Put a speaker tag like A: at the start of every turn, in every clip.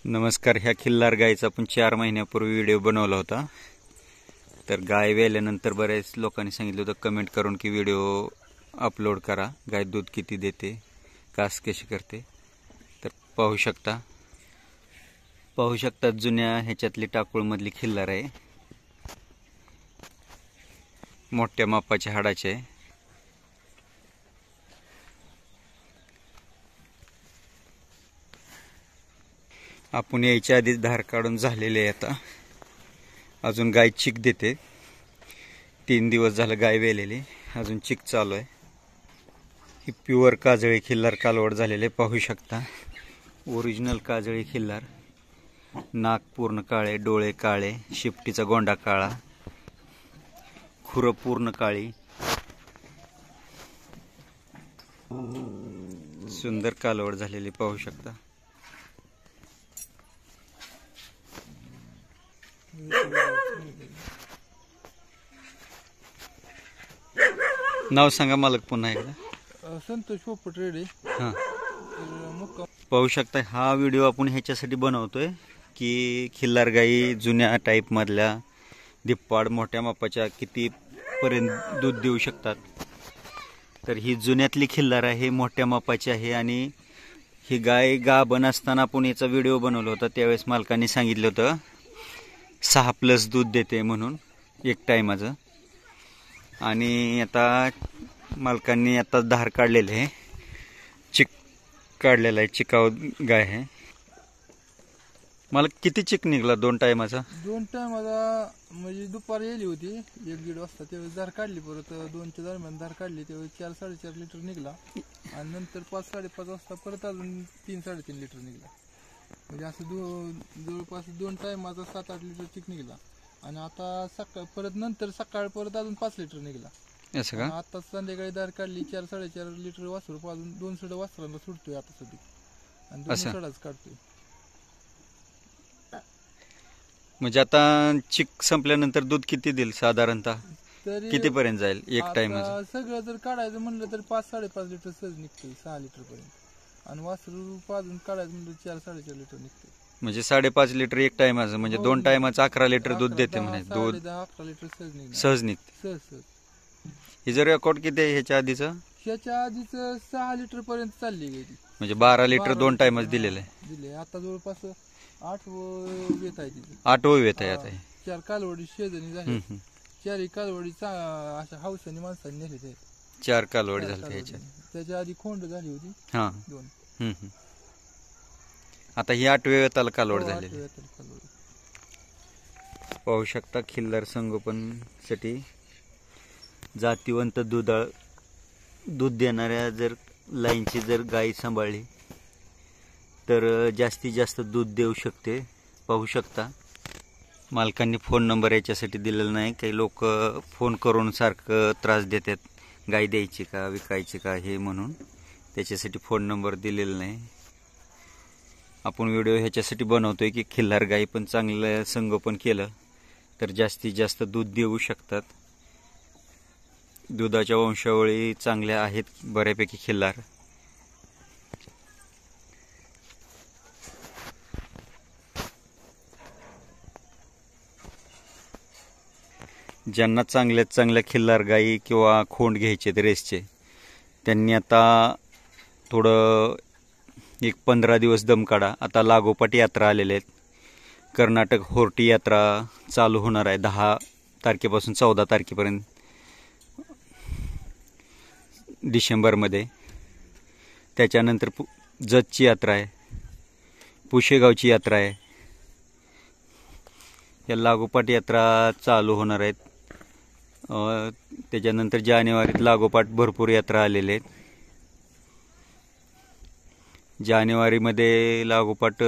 A: नमस्कार. ह्या खिल्लार गायीचा आपण 4 महिन्यापूर्वी व्हिडिओ बनवला होता. तर गाय वेल्यानंतर बरेच लोकांनी सांगितलं होतं कमेंट करून की व्हिडिओ अपलोड करा, गाय दूध किती देते, कास कशी करते. तर पाहू शकता जुन्या ह्याच्यातली टाकुळमधली खिल्लार आहे. मोठ्या मापाच्या हाडाचे आहे. आपण यायच्या आधीच धार काढून झालेले आहे. आता अजून गाय चिक देते. 3 दिवस झालं गाय वेलेली, अजून चिक चालू आहे. ही प्युअर काजळी खिल्लार कालवड झालेले पाहू शकता. ओरिजिनल काजळी खिल्लार. नाक पूर्ण काळे, डोळे काळे, शिपटीचा गोंडा काळा, खुरं पूर्ण काळी. सुंदर कालवड झालेली पाहू शकता. नाव सांगा मालक पुन्हा एकदा.
B: संतोष पोपट रेडे.
A: हां, पाहू शकता. हा व्हिडिओ आपण ह्याच्यासाठी बनवतोय की खिल्लार गाई जुन्या टाईप मधल्या धिप्पाड मोठ्या मापाच्या कितीपर्यंत दूध देऊ शकतात. तर ही जुन्यातली खिल्लार आहे, मोठ्या मापाची आहे. आणि ही गाय गाभण असताना आपण याचा व्हिडिओ बनवला होता. त्यावेळेस मालकांनी सांगितलं होतं 6+ दूध देते म्हणून एक टायमाचं. आणि आता मालकांनी आता धार काढलेले आहे, चिक काढलेला आहे. चिकाव गाय आहे. मला किती चिक निघला 2 टायमाचा?
B: 2 टायमाला म्हणजे दुपारी येली होती 1-1.5 वाजता. त्यावेळेस धार काढली, परत 2च्या दरम्यान धार काढली. त्यावेळेस 4-4.5 लिटर निघला. आणि नंतर 5-5.5 वाजता परत अजून 3-3.5 लिटर निघला. म्हणजे असं जवळपास 2 टायमाचा 7-8 लिटर चिक निघला. आणि आता परत नंतर सकाळ परत अजून 5 लिटर निघला.
A: असं का?
B: आता संध्याकाळी धार काढली 4-4.5 लिटर वासरू अजून 2 सड वासरांना सुटतोय आता सध्या. आणि 2 सडाच काढतोय.
A: म्हणजे आता चिक संपल्यानंतर दूध किती देईल साधारणतः? किती पर्यंत जाईल एक टाइमचं?
B: सगळं जर काढायचं म्हणलं तर 5-5.5 लिटर सहज निघते, 6 लिटर पर्यंत. आणि वासरू पाजून काढायचं म्हणलं 4-4.5 लिटर निघते.
A: म्हणजे 5.5 लिटर एक टायमाचं, म्हणजे 2 टायमाचं 11 लिटर दूध देते म्हणे. दूध
B: 11 लिटर
A: सहज निघते.
B: सहज.
A: हे जर रेकॉर्ड किती आहे ह्याच्या आधीचं?
B: ह्याच्या आधीच 6 लिटर पर्यंत चालली गेली.
A: म्हणजे 12 लिटर 2 टायमाच दिलेलं आहे.
B: दिले. आता जवळपास 8 वेत आहे तिथे.
A: 8वी वेत आहे आता.
B: 4 कालवडी शेजणी झाली. 4 कालवडी अशा हौसानी माणसांनी नेले.
A: 4 कालवडी झाली ह्याच्यात.
B: त्याच्या आधी खोंड झाली होती.
A: हा,
B: 2.
A: आता ही 8वी वेताला कालवड झालेली. पाहू शकता. खिल्लार संगोपनसाठी जातीवंत दूध देणाऱ्या जर लाईनची जर गाय सांभाळली तर जास्तीत जास्त दूध देऊ शकते. पाहू शकता. मालकांनी फोन नंबर याच्यासाठी दिलेला नाही. काही लोक फोन करून सारखं त्रास देतात, गाय द्यायची का विकायची का हे म्हणून. त्याच्यासाठी फोन नंबर दिलेला नाही. आपण व्हिडिओ ह्याच्यासाठी बनवतोय की खिल्लार गाई पण चांगलं संगोपन केलं तर जास्तीत जास्त दूध देऊ शकतात. दुधाच्या वंशावळी चांगल्या आहेत बऱ्यापैकी खिल्लार. ज्यांना चांगल्या खिल्लार गाई किंवा खोंड घ्यायचे रेसचे, त्यांनी आता थोडं 15 दिवस दम काढा. आता लागोपाठ यात्रा आलेल्या आहेत. कर्नाटक होर्टी यात्रा चालू होणार आहे 10 तारखेपासून 14 तारखेपर्यंत डिसेंबरमध्ये. त्याच्यानंतर जतची यात्रा आहे, पुशेगावची यात्रा आहे. या लागोपाठ यात्रा चालू होणार आहेत. त्याच्यानंतर जानेवारीत लागोपाठ भरपूर यात्रा आलेल्या आहेत. जानेवारीमध्ये लागोपाठ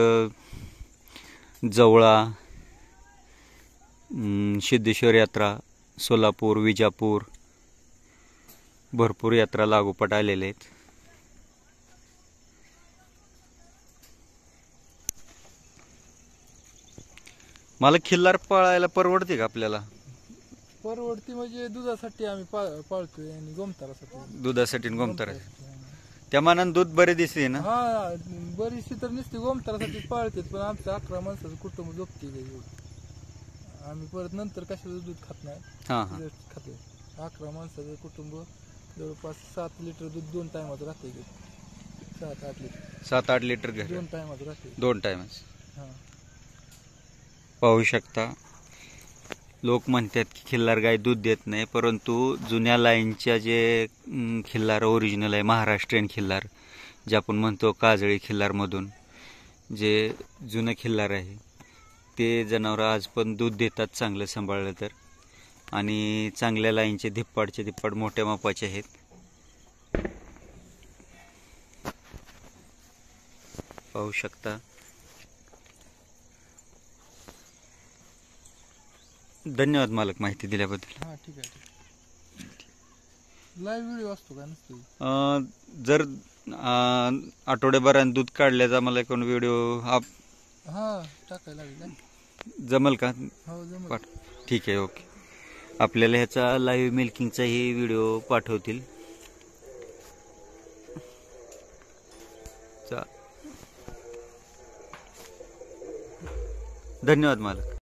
A: जवळा, सिद्धेश्वर यात्रा, सोलापूर, विजापूर भरपूर यात्रा लागोपाठ आलेल्या आहेत. मला खिल्लार पाळायला परवडते का आपल्याला?
B: परवडती म्हणजे दुधासाठी आम्ही पाळतोय आणि गोमतारासाठी.
A: दुधासाठी आणि गोमतारासाठी. त्या मानानं दूध बरे दिसते ना.
B: हा बरीचशी तर नुसती गोमतारासाठी पाळतात, पण आमचं 11 माणसाचं कुटुंब झोपते आम्ही परत नंतर कशाचं दूध खात नाही.
A: हा हा.
B: खाते 11 माणसाचं कुटुंब जवळपास 7 लिटर दूध 2 टायमात राहते. 7-8 लिटर
A: 7-8 लिटर घर
B: 2 टायमात राहते.
A: 2 टाइम्स.
B: हा
A: पाहू शकता, लोक म्हणतात की खिल्लार गाय दूध देत नाही, परंतु जुन्या लाईनच्या जे खिल्लार ओरिजिनल आहे, महाराष्ट्रीयन खिल्लार जे आपण म्हणतो काजळी खिल्लारमधून जे जुनं खिल्लार आहे, ते जनावरं आज पण दूध देतात चांगलं सांभाळलं तर. आणि चांगल्या लाईनचे धिप्पाड मोठ्या मापाचे आहेत. पाहू शकता. धन्यवाद मालक माहिती दिल्याबद्दल.
B: हा ठीक आहे. लाईव्ह व्हिडिओ असतो का नसतो?
A: जर आठवड्याभराने दूध काढल्याचा मला कोण व्हिडिओ
B: हा टाकायला लागेल.
A: जमल का?
B: हो जमल.
A: ठीक आहे, ओके. आपल्याला ह्याचा लाईव्ह मिल्किंगचाही व्हिडिओ पाठवतील. धन्यवाद मालक.